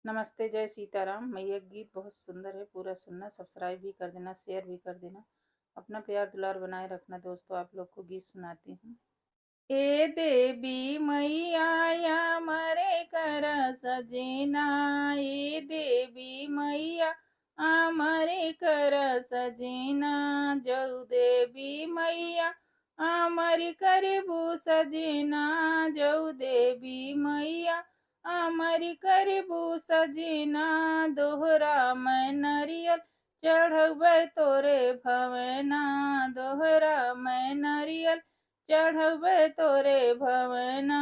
नमस्ते, जय सीताराम। मैया गीत बहुत सुंदर है, पूरा सुनना, सब्सक्राइब भी कर देना, शेयर भी कर देना। अपना प्यार दुलार बनाए रखना दोस्तों। आप लोग को गीत सुनाती हूँ। ए देवी मैया या मरे कर सजना, ए देवी मैया आमरे कर सजना, जऊ देवी मैया आमरी करबू सजना, जऊ देवी मैया आमरी करबू सजना, दोहरा मैं नरियल चढ़ब तोरे भवना, दोहरा मैं नरियल चढ़ब तोरे भवना।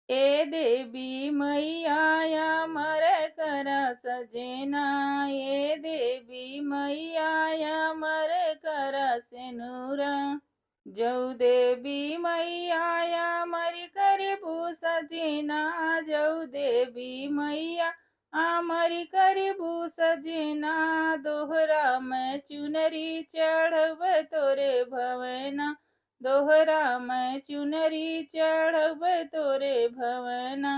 ए देवी मैया मर कर सजना, ए देवी मैया मर कर सिनुरा, जऊ देवी मैया मरी करबू सजना, जऊ देवी मैया आमरी करबू सजना, दोहरा मैं चुनरी चढ़ब तोरे भवना, दोहरा मैं चुनरी चढ़ब तोरे भवना।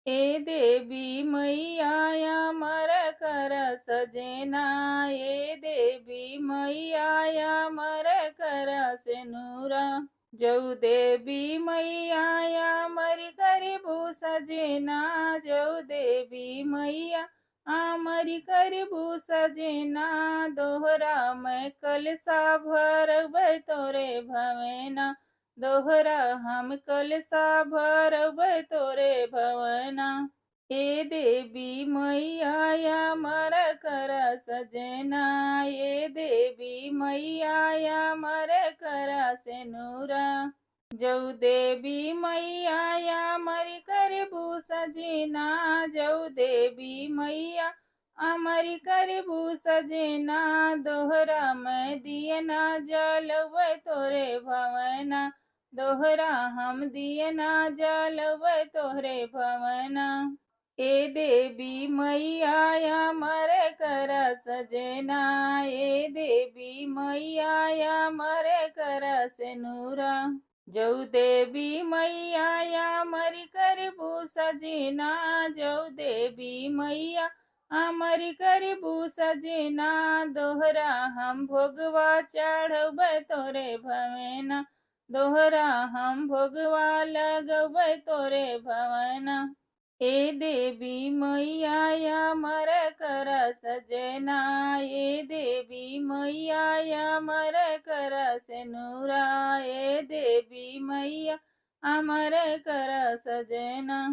ए देवी मैया मर कर सजना, ए देवी मैया मर कर सिनुरा, जऊ देवी मैया मरी करबू सजना, जऊ देवी मैया आमरी करबू सजना, दोहरा मैं कलसा भरब तोरे भवना, दोहरा हम कलसा भरब तोरे भवना। ए देवी मैया मर कर सजना, ए देवी मैया मर कर सिनुरा, जऊ देवी मैया मरी करबू सजना, जऊ देवी मैया अमरी करबू सजना, दोहरा मैं दियना जलब तोरे भवना, दोहरा हम दियना जलब तोरे भवना। ए देवी मैया मर कर सजना, ए देवी मैया मर कर सिनुरा, जऊ देवी मैया मरी करबू सजना, जऊ देवी मैया अमरी करबू सजना, दोहरा हम भोगवा चढ़ब तोरे भवना, दोहरा हम भोगवा लगब तोरे भवना। ए देवी मैया मर कर सजना, ए देवी मैया मर कर सिनुरा, ए देवी मैया अमर कर सजना।